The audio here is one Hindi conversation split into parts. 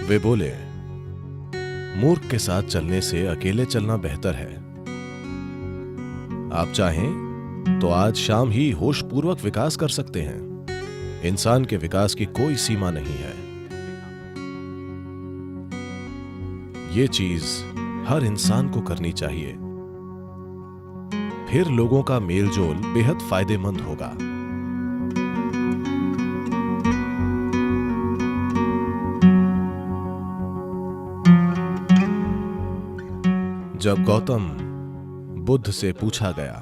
वे बोले, मूर्ख के साथ चलने से अकेले चलना बेहतर है। आप चाहें तो आज शाम ही होशपूर्वक विकास कर सकते हैं। इंसान के विकास की कोई सीमा नहीं है। ये चीज हर इंसान को करनी चाहिए, फिर लोगों का मेलजोल बेहद फायदेमंद होगा। जब गौतम बुद्ध से पूछा गया,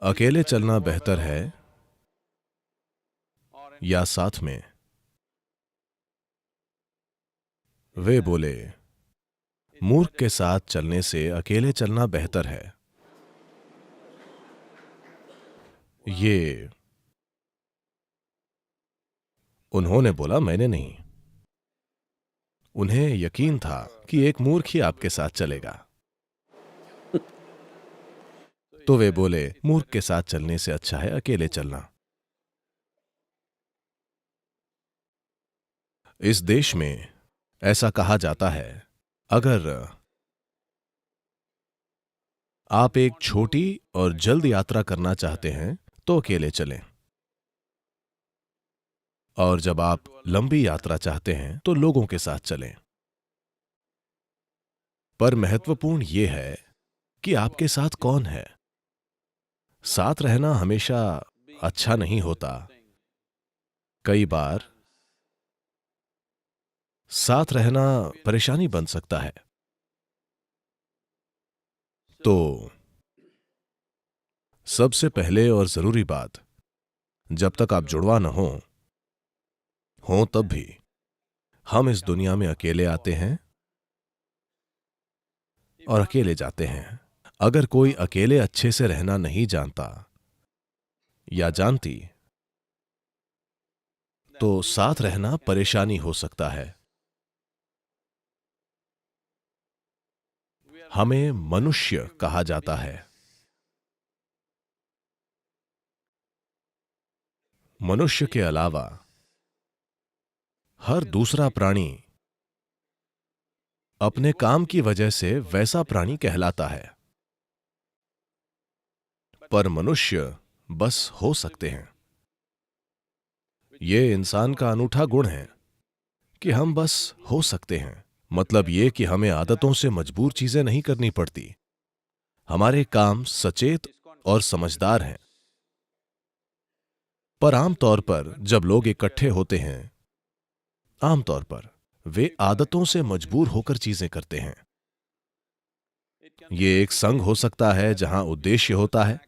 अकेले चलना बेहतर है या साथ में, वे बोले, मूर्ख के साथ चलने से अकेले चलना बेहतर है। ये उन्होंने बोला, मैंने नहीं। उन्हें यकीन था कि एक मूर्ख ही आपके साथ चलेगा। तो वे बोले, मूर्ख के साथ चलने से अच्छा है अकेले चलना। इस देश में ऐसा कहा जाता है, अगर आप एक छोटी और जल्द यात्रा करना चाहते हैं तो अकेले चलें, और जब आप लंबी यात्रा चाहते हैं तो लोगों के साथ चलें। पर महत्वपूर्ण यह है कि आपके साथ कौन है। साथ रहना हमेशा अच्छा नहीं होता। कई बार साथ रहना परेशानी बन सकता है। तो सबसे पहले और जरूरी बात, जब तक आप जुड़वा न हो तब भी हम इस दुनिया में अकेले आते हैं और अकेले जाते हैं। अगर कोई अकेले अच्छे से रहना नहीं जानता या जानती, तो साथ रहना परेशानी हो सकता है। हमें मनुष्य कहा जाता है। मनुष्य के अलावा हर दूसरा प्राणी अपने काम की वजह से वैसा प्राणी कहलाता है, पर मनुष्य बस हो सकते हैं। यह इंसान का अनूठा गुण है कि हम बस हो सकते हैं। मतलब यह कि हमें आदतों से मजबूर चीजें नहीं करनी पड़ती। हमारे काम सचेत और समझदार हैं। पर आमतौर पर जब लोग इकट्ठे होते हैं, आमतौर पर वे आदतों से मजबूर होकर चीजें करते हैं। ये एक संघ हो सकता है जहां उद्देश्य होता है,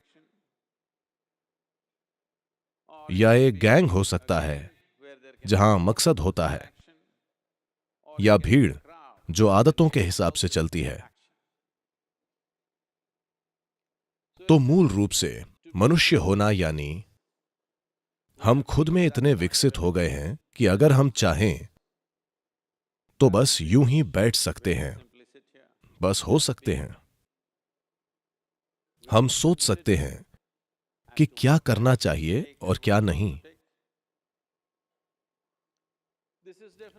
या एक गैंग हो सकता है जहां मकसद होता है, या भीड़ जो आदतों के हिसाब से चलती है। तो मूल रूप से मनुष्य होना यानी हम खुद में इतने विकसित हो गए हैं कि अगर हम चाहें तो बस यूं ही बैठ सकते हैं, बस हो सकते हैं। हम सोच सकते हैं कि क्या करना चाहिए और क्या नहीं।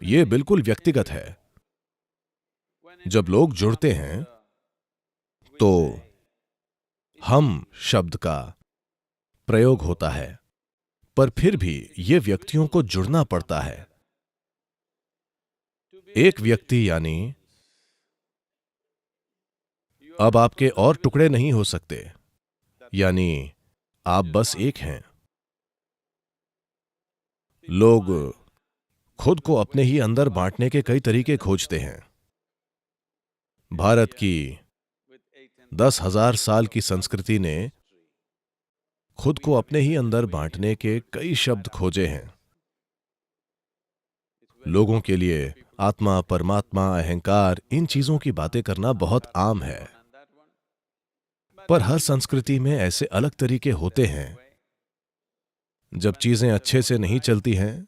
यह बिल्कुल व्यक्तिगत है। जब लोग जुड़ते हैं तो हम शब्द का प्रयोग होता है, पर फिर भी यह व्यक्तियों को जुड़ना पड़ता है। एक व्यक्ति यानी अब आपके और टुकड़े नहीं हो सकते, यानी आप बस एक हैं। लोग खुद को अपने ही अंदर बांटने के कई तरीके खोजते हैं। भारत की 10,000 साल की संस्कृति ने खुद को अपने ही अंदर बांटने के कई शब्द खोजे हैं। लोगों के लिए आत्मा, परमात्मा, अहंकार, इन चीजों की बातें करना बहुत आम है। पर हर संस्कृति में ऐसे अलग तरीके होते हैं। जब चीजें अच्छे से नहीं चलती हैं,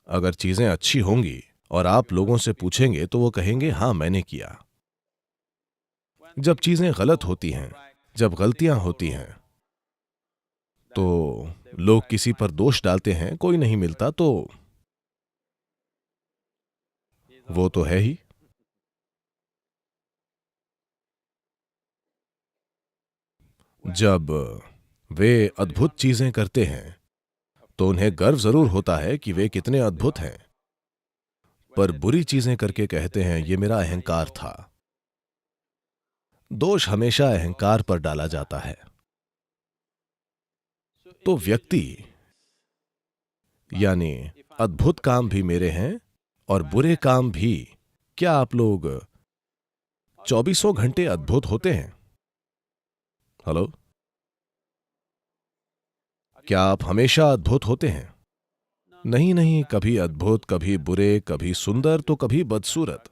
अगर चीजें अच्छी होंगी और आप लोगों से पूछेंगे तो वो कहेंगे, हां मैंने किया। जब चीजें गलत होती हैं, जब गलतियां होती हैं, तो लोग किसी पर दोष डालते हैं, कोई नहीं मिलता तो वो तो है ही। जब वे अद्भुत चीजें करते हैं तो उन्हें गर्व जरूर होता है कि वे कितने अद्भुत हैं, पर बुरी चीजें करके कहते हैं ये मेरा अहंकार था। दोष हमेशा अहंकार पर डाला जाता है। तो व्यक्ति यानी अद्भुत काम भी मेरे हैं और बुरे काम भी। क्या आप लोग चौबीसों घंटे अद्भुत होते हैं? हेलो, क्या आप हमेशा अद्भुत होते हैं? नहीं नहीं, कभी अद्भुत, कभी बुरे, कभी सुंदर तो कभी बदसूरत।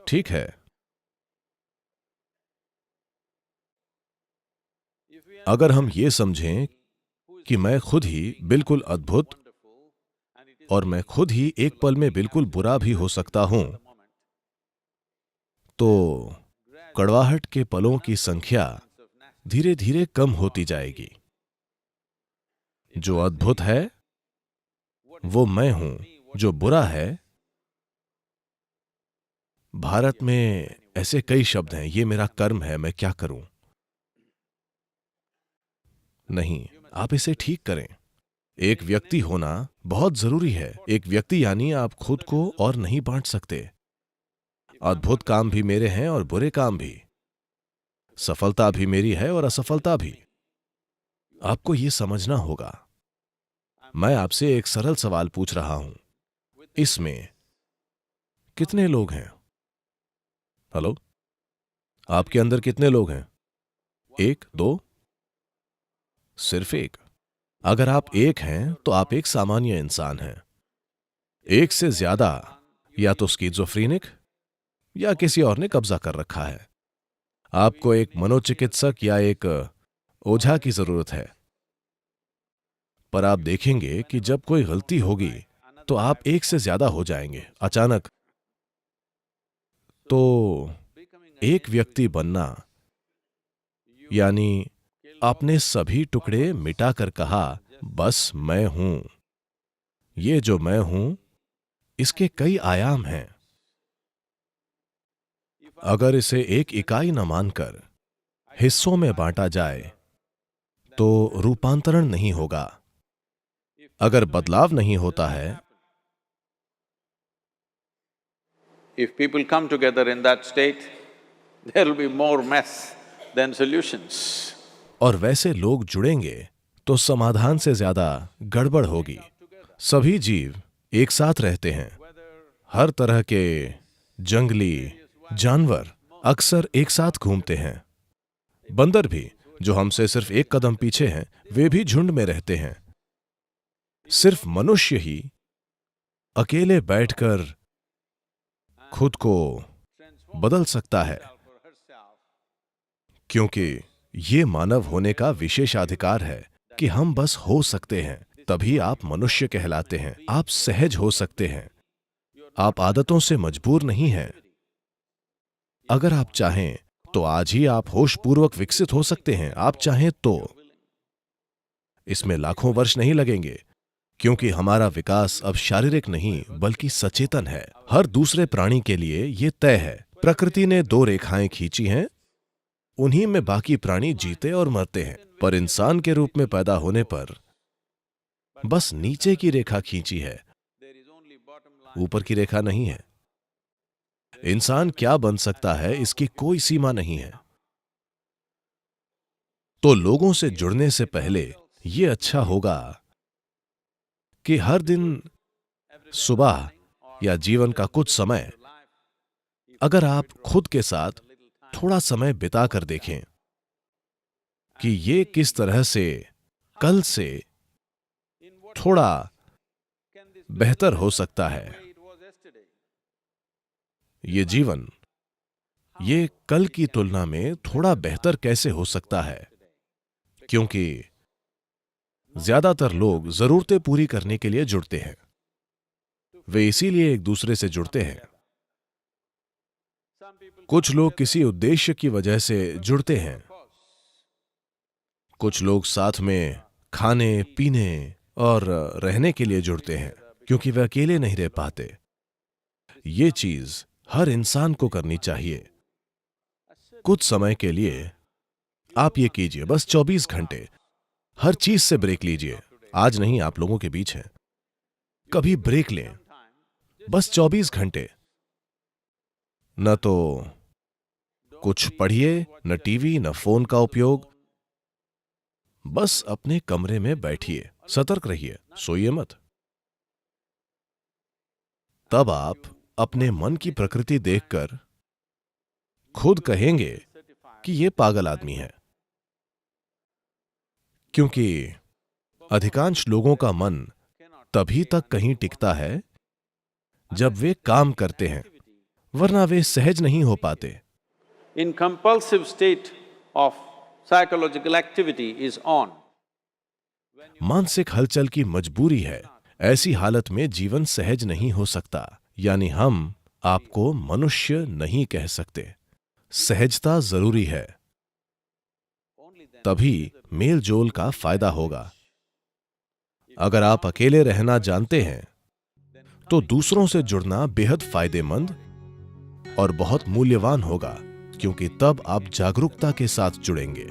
ठीक है, अगर हम ये समझें कि मैं खुद ही बिल्कुल अद्भुत और मैं खुद ही एक पल में बिल्कुल बुरा भी हो सकता हूं, तो कड़वाहट के पलों की संख्या धीरे धीरे कम होती जाएगी। जो अद्भुत है वो मैं हूं, जो बुरा है, भारत में ऐसे कई शब्द हैं, ये मेरा कर्म है, मैं क्या करूं। नहीं, आप इसे ठीक करें। एक व्यक्ति होना बहुत जरूरी है। एक व्यक्ति यानी आप खुद को और नहीं बांट सकते। अद्भुत काम भी मेरे हैं और बुरे काम भी, सफलता भी मेरी है और असफलता भी। आपको यह समझना होगा। मैं आपसे एक सरल सवाल पूछ रहा हूं, इसमें कितने लोग हैं? हेलो, आपके अंदर कितने लोग हैं? एक, दो? सिर्फ एक। अगर आप एक हैं तो आप एक सामान्य इंसान हैं। एक से ज्यादा या तो स्किज़ोफ्रेनिक या किसी और ने कब्जा कर रखा है। आपको एक मनोचिकित्सक या एक ओझा की जरूरत है। पर आप देखेंगे कि जब कोई गलती होगी तो आप एक से ज्यादा हो जाएंगे अचानक। तो एक व्यक्ति बनना यानी आपने सभी टुकड़े मिटाकर कहा बस मैं हूं। ये जो मैं हूं इसके कई आयाम हैं। अगर इसे एक इकाई न मानकर हिस्सों में बांटा जाए तो रूपांतरण नहीं होगा। अगर बदलाव नहीं होता है, If people come together in that state, there will be more mess than solutions. और वैसे लोग जुड़ेंगे तो समाधान से ज्यादा गड़बड़ होगी। सभी जीव एक साथ रहते हैं। हर तरह के जंगली जानवर अक्सर एक साथ घूमते हैं। बंदर भी, जो हमसे सिर्फ एक कदम पीछे हैं, वे भी झुंड में रहते हैं। सिर्फ मनुष्य ही अकेले बैठकर खुद को बदल सकता है, क्योंकि ये मानव होने का विशेषाधिकार है कि हम बस हो सकते हैं। तभी आप मनुष्य कहलाते हैं। आप सहज हो सकते हैं। आप आदतों से मजबूर नहीं हैं। अगर आप चाहें तो आज ही आप होशपूर्वक विकसित हो सकते हैं। आप चाहें तो इसमें लाखों वर्ष नहीं लगेंगे, क्योंकि हमारा विकास अब शारीरिक नहीं बल्कि सचेतन है। हर दूसरे प्राणी के लिए यह तय है। प्रकृति ने दो रेखाएं खींची हैं, उन्हीं में बाकी प्राणी जीते और मरते हैं। पर इंसान के रूप में पैदा होने पर बस नीचे की रेखा खींची है, ऊपर की रेखा नहीं है। इंसान क्या बन सकता है इसकी कोई सीमा नहीं है। तो लोगों से जुड़ने से पहले यह अच्छा होगा कि हर दिन सुबह या जीवन का कुछ समय अगर आप खुद के साथ थोड़ा समय बिता कर देखें कि ये किस तरह से कल से थोड़ा बेहतर हो सकता है। ये जीवन ये कल की तुलना में थोड़ा बेहतर कैसे हो सकता है, क्योंकि ज्यादातर लोग जरूरतें पूरी करने के लिए जुड़ते हैं। वे इसीलिए एक दूसरे से जुड़ते हैं। कुछ लोग किसी उद्देश्य की वजह से जुड़ते हैं। कुछ लोग साथ में खाने पीने और रहने के लिए जुड़ते हैं, क्योंकि वे अकेले नहीं रह पाते। ये चीज हर इंसान को करनी चाहिए। कुछ समय के लिए आप ये कीजिए, बस 24 घंटे हर चीज से ब्रेक लीजिए। आज नहीं, आप लोगों के बीच हैं, कभी ब्रेक लें, बस 24 घंटे। न तो कुछ पढ़िए, न टीवी, न फोन का उपयोग, बस अपने कमरे में बैठिए, सतर्क रहिए, सोइए मत। तब आप अपने मन की प्रकृति देखकर खुद कहेंगे कि ये पागल आदमी है, क्योंकि अधिकांश लोगों का मन तभी तक कहीं टिकता है जब वे काम करते हैं, वरना वे सहज नहीं हो पाते। In compulsive state of psychological activity is on. मानसिक हलचल की मजबूरी है, ऐसी हालत में जीवन सहज नहीं हो सकता। यानी हम आपको मनुष्य नहीं कह सकते। सहजता जरूरी है, तभी मेल जोल का फायदा होगा। अगर आप अकेले रहना जानते हैं तो दूसरों से जुड़ना बेहद फायदेमंद और बहुत मूल्यवान होगा, क्योंकि तब आप जागरूकता के साथ जुड़ेंगे।